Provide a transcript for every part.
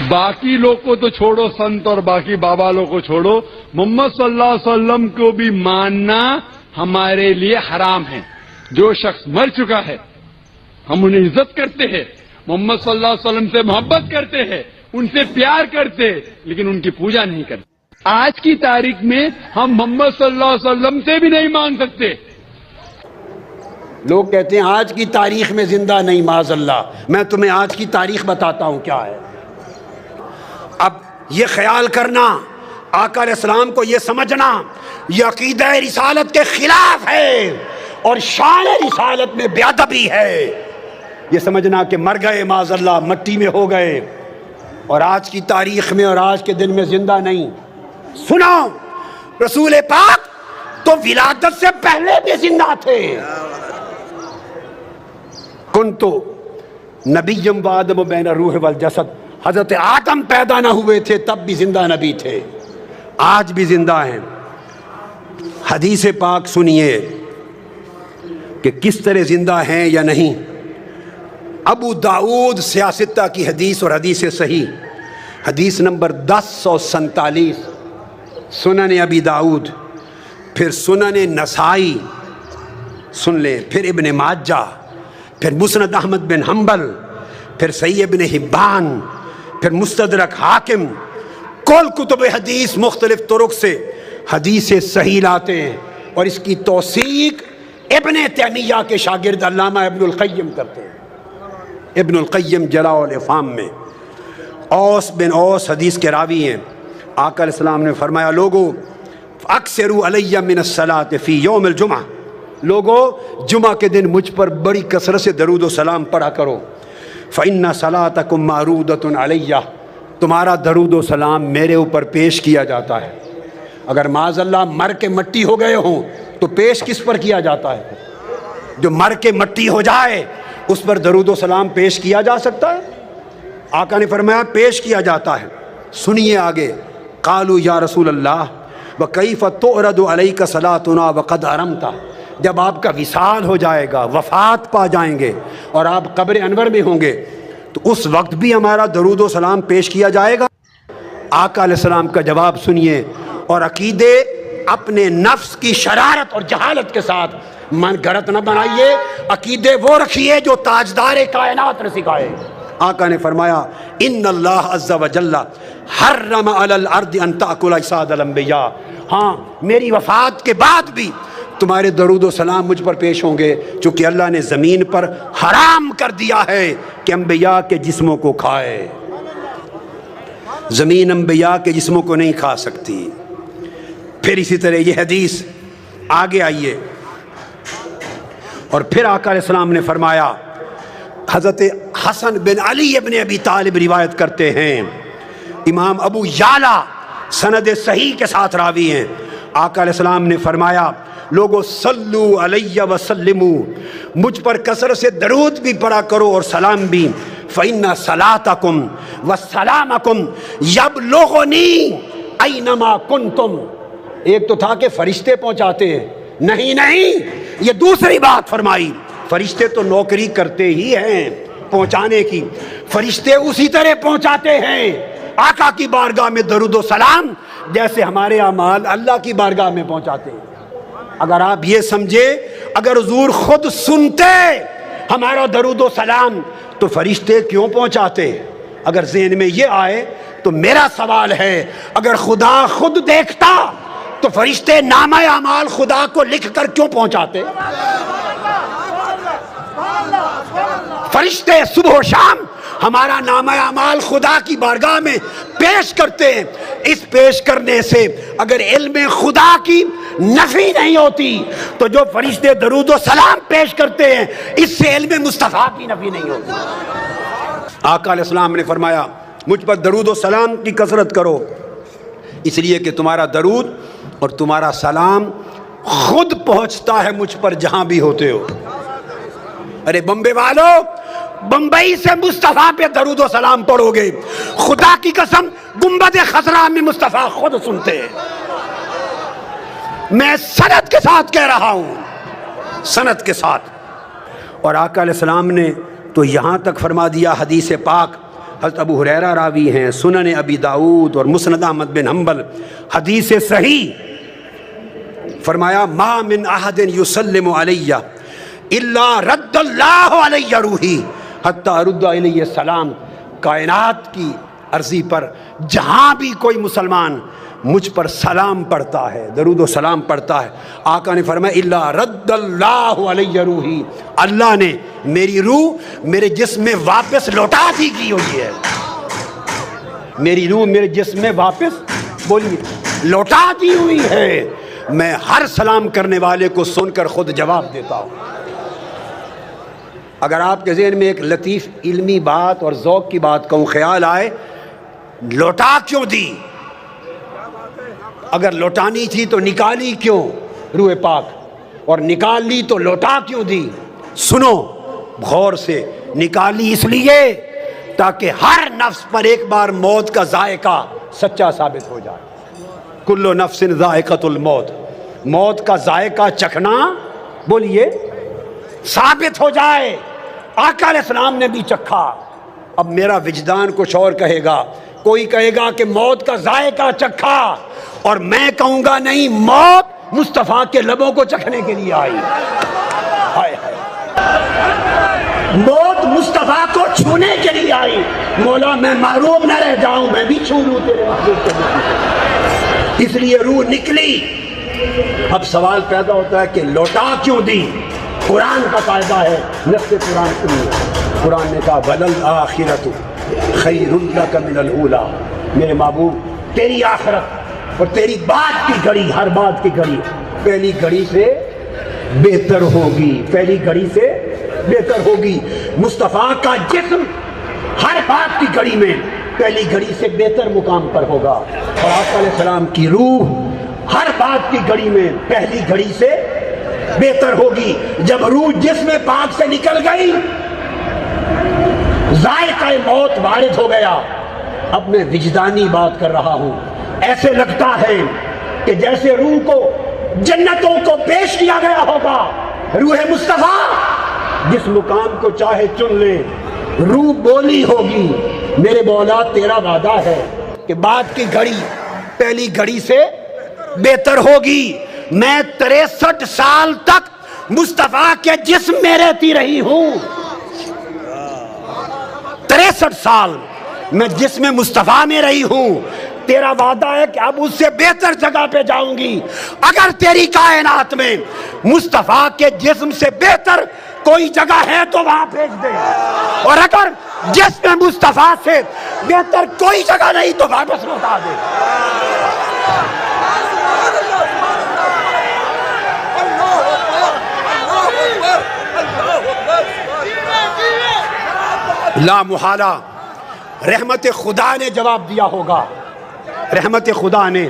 باقی لوگ کو تو چھوڑو، سنت اور باقی بابا لوگ کو چھوڑو، محمد صلی اللہ علیہ وسلم کو بھی ماننا ہمارے لیے حرام ہے۔ جو شخص مر چکا ہے ہم انہیں عزت کرتے ہیں، محمد صلی اللہ علیہ وسلم سے محبت کرتے ہیں، ان سے پیار کرتے، لیکن ان کی پوجا نہیں کرتے۔ آج کی تاریخ میں ہم محمد صلی اللہ علیہ وسلم سے بھی نہیں مانگ سکتے۔ لوگ کہتے ہیں آج کی تاریخ میں زندہ نہیں، معاذ اللہ۔ میں تمہیں آج کی تاریخ بتاتا ہوں کیا ہے۔ اب یہ خیال کرنا، آقا علیہ السلام کو یہ سمجھنا یہ عقیدہ رسالت کے خلاف ہے اور شان رسالت میں بے ادبی ہے، یہ سمجھنا کہ مر گئے معاذ اللہ، مٹی میں ہو گئے اور آج کی تاریخ میں اور آج کے دن میں زندہ نہیں۔ سنو، رسول پاک تو ولادت سے پہلے بھی زندہ تھے۔ کنتو نبیم وآدم بین الروح والجسد، حضرت آدم پیدا نہ ہوئے تھے تب بھی زندہ نبی تھے، آج بھی زندہ ہیں۔ حدیث پاک سنیے کہ کس طرح زندہ ہیں یا نہیں۔ ابو داؤد سیاستہ کی حدیث اور حدیث صحیح، حدیث نمبر 1047، سنن ابی داؤد، پھر سنن نسائی سن لیں، پھر ابن ماجہ، پھر مسند احمد بن حنبل، پھر صحیح ابن حبان، پھر مستدرک حاکم، کل کتب حدیث مختلف طرق سے حدیث صحیح لاتے ہیں، اور اس کی توثیق ابن تیمیہ کے شاگرد علامہ ابن القیم کرتے ہیں۔ ابن القیم جلاء الافہام میں اوس بن اوس حدیث کے راوی ہیں۔ آقا علیہ السلام نے فرمایا، لوگو اکثروا علی من الصلاۃ فی یوم الجمعہ، لوگو جمعہ کے دن مجھ پر بڑی کثرت سے درود و سلام پڑھا کرو، فإن صلاتکم معروضۃ علی، تمہارا درود و سلام میرے اوپر پیش کیا جاتا ہے۔ اگر معاذ اللہ مر کے مٹی ہو گئے ہوں تو پیش کس پر کیا جاتا ہے؟ جو مر کے مٹی ہو جائے اس پر درود و سلام پیش کیا جا سکتا ہے؟ آقا نے فرمایا پیش کیا جاتا ہے۔ سنیے آگے، قالوا یا رسول اللہ وکیف تعرض علیک صلاتنا وقد ارمت، جب آپ کا وصال ہو جائے گا، وفات پا جائیں گے اور آپ قبر انور میں ہوں گے تو اس وقت بھی ہمارا درود و سلام پیش کیا جائے گا؟ آقا علیہ السلام کا جواب سنیے، اور عقیدے اپنے نفس کی شرارت اور جہالت کے ساتھ من گھڑت نہ بنائیے، عقیدے وہ رکھیے جو تاجدار کائنات نے سکھائے۔ آقا نے فرمایا ان اللہ عز و جل حرم علی الارض ان تاکل اجساد الانبیاء، ہاں میری وفات کے بعد بھی تمہارے درود و سلام مجھ پر پیش ہوں گے، چونکہ اللہ نے زمین پر حرام کر دیا ہے کہ انبیاء کے جسموں کو کھائے، زمین انبیاء کے جسموں کو نہیں کھا سکتی۔ پھر اسی طرح یہ حدیث آگے آئیے، اور پھر آقا علیہ السلام نے فرمایا، حضرت حسن بن علی ابن ابی طالب روایت کرتے ہیں، امام ابو یعلا سند صحیح کے ساتھ راوی ہیں، آقا علیہ السلام نے فرمایا لوگو صلو علی وسلمو، مجھ پر کثرت سے درود بھی پڑھا کرو اور سلام بھی، فإن صلاتکم وسلامکم یبلغنی اینما کنتم۔ ایک تو تھا کہ فرشتے پہنچاتے ہیں، نہیں، یہ دوسری بات فرمائی، فرشتے تو نوکری کرتے ہی ہیں پہنچانے کی، فرشتے اسی طرح پہنچاتے ہیں آقا کی بارگاہ میں درود و سلام جیسے ہمارے اعمال اللہ کی بارگاہ میں پہنچاتے ہیں۔ اگر آپ یہ سمجھے اگر حضور خود سنتے ہمارا درود و سلام تو فرشتے کیوں پہنچاتے؟ اگر ذہن میں یہ آئے تو میرا سوال ہے، اگر خدا خود دیکھتا تو فرشتے نامہ اعمال خدا کو لکھ کر کیوں پہنچاتے؟ فرشتے صبح و شام ہمارا نامہ اعمال خدا کی بارگاہ میں پیش کرتے ہیں، اس پیش کرنے سے اگر علم خدا کی نفی نہیں ہوتی تو جو فرشتے درود و سلام پیش کرتے ہیں اس سے علم مصطفیٰ کی نفی نہیں ہوتی۔ آقا علیہ السلام نے فرمایا مجھ پر درود و سلام کی کثرت کرو، اس لیے کہ تمہارا درود اور تمہارا سلام خود پہنچتا ہے مجھ پر جہاں بھی ہوتے ہو۔ ارے بمبے والو، بمبئی سے مصطفیٰ پہ درود و سلام پڑھو گے، خدا کی قسم گنبد خضرا میں مصطفیٰ خود سنتے ہیں۔ میں سند کے ساتھ کہہ رہا ہوں، سند کے ساتھ۔ اور آقا علیہ السلام نے تو یہاں تک فرما دیا، حدیث پاک حضرت ابو ہریرہ راوی ہیں، سنن ابی داؤد اور مسند احمد بن حنبل، حدیث صحیح، فرمایا ما من احد یسلم علی الا رد اللہ علی روحی حتی ارد علیہ السلام۔ کائنات کی عرضی پر جہاں بھی کوئی مسلمان مجھ پر سلام پڑھتا ہے، درود و سلام پڑھتا ہے، آقا نے فرمایا الا رد اللہ علی روحی، اللہ نے میری روح میرے جسم میں واپس لوٹا دی کی ہوئی ہے، میری روح میرے جسم میں واپس بولیے لوٹا دی ہوئی ہے۔ میں ہر سلام کرنے والے کو سن کر خود جواب دیتا ہوں۔ اگر آپ کے ذہن میں ایک لطیف علمی بات اور ذوق کی بات کا خیال آئے، لوٹا کیوں دی؟ اگر لوٹانی تھی تو نکالی کیوں روح پاک، اور نکال لی تو لوٹا کیوں دی؟ سنو غور سے، نکالی اس لیے تاکہ ہر نفس پر ایک بار موت کا ذائقہ سچا ثابت ہو جائے۔ کل نفس ذائقۃ الموت، موت کا ذائقہ چکھنا بولیے ثابت ہو جائے۔ آقا علیہ السلام نے بھی چکھا، اب میرا وجدان کچھ اور کہے گا، کوئی کہے گا کہ موت کا ذائقہ چکھا، اور میں کہوں گا نہیں، موت مصطفیٰ کے لبوں کو چکھنے کے لیے آئی۔ ہائے ہائے، موت مصطفیٰ کو چھونے کے لیے آئی۔ مولا میں محروم نہ رہ جاؤں، میں بھی چھو لوں تیرے محبوب کو، اس لیے روح نکلی۔ اب سوال پیدا ہوتا ہے کہ لوٹا کیوں دی؟ قرآن کا قاعدہ ہے، نص قرآن سنیے، قرآن نے کہا وَلَلْآخِرَةُ خَيْرٌ لَكَ مِنَ الْأُولَىٰ، میرے محبوب تیری آخرت اور تیری بات کی گھڑی، ہر بات کی گھڑی پہلی گھڑی سے بہتر ہوگی، پہلی گھڑی سے بہتر ہوگی۔ مصطفیٰ کا جسم ہر بات کی گھڑی میں پہلی گھڑی سے بہتر مقام پر ہوگا، اور آقا علیہ السلام کی روح ہر بات کی گھڑی میں پہلی گھڑی سے بہتر ہوگی۔ جب روح جسم پاک سے نکل گئی، ذائقہ موت وارد ہو گیا۔ اب میں وجدانی بات کر رہا ہوں، ایسے لگتا ہے کہ جیسے روح کو جنتوں کو پیش کیا گیا ہوگا۔ روح مصطفیٰ جس مقام کو چاہے چن لے، روح بولی ہوگی میرے مولا تیرا وعدہ ہے کہ بعد کی گھڑی پہلی گھڑی سے بہتر ہوگی۔ میں 63 سال تک مصطفیٰ کے جسم میں رہتی رہی ہوں، 63 سال میں جسم مصطفیٰ میں رہی ہوں۔ تیرا وعدہ ہے کہ اب اس سے بہتر جگہ پہ جاؤں گی۔ اگر تیری کائنات میں مصطفیٰ کے جسم سے بہتر کوئی جگہ ہے تو وہاں بھیج دے، اور اگر جسم مصطفیٰ سے بہتر کوئی جگہ نہیں تو واپس لوٹا دے۔ لا محالہ رحمت خدا نے جواب دیا ہوگا، رحمت خدا نے،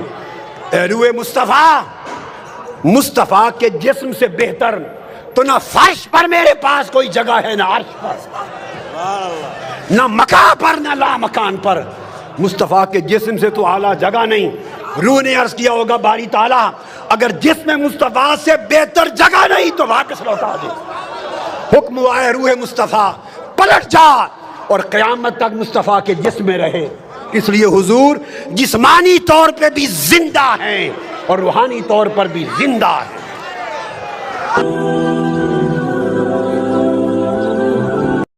روح مصطفیٰ کے جسم سے بہتر تو نہ فرش پر میرے پاس کوئی جگہ ہے، نہ عرش پر، نہ مکان پر، نہ لا مکان پر۔ مصطفیٰ کے جسم سے تو اعلیٰ جگہ نہیں۔ روح نے عرض کیا ہوگا باری تعالیٰ اگر جسم مصطفیٰ سے بہتر جگہ نہیں تو واپس لوٹا دے۔ حکم ہوا ہے روح مصطفیٰ پلٹ جا اور قیامت تک مصطفیٰ کے جسم میں رہے۔ اس لیے حضور جسمانی طور پہ بھی زندہ ہیں اور روحانی طور پر بھی زندہ ہیں۔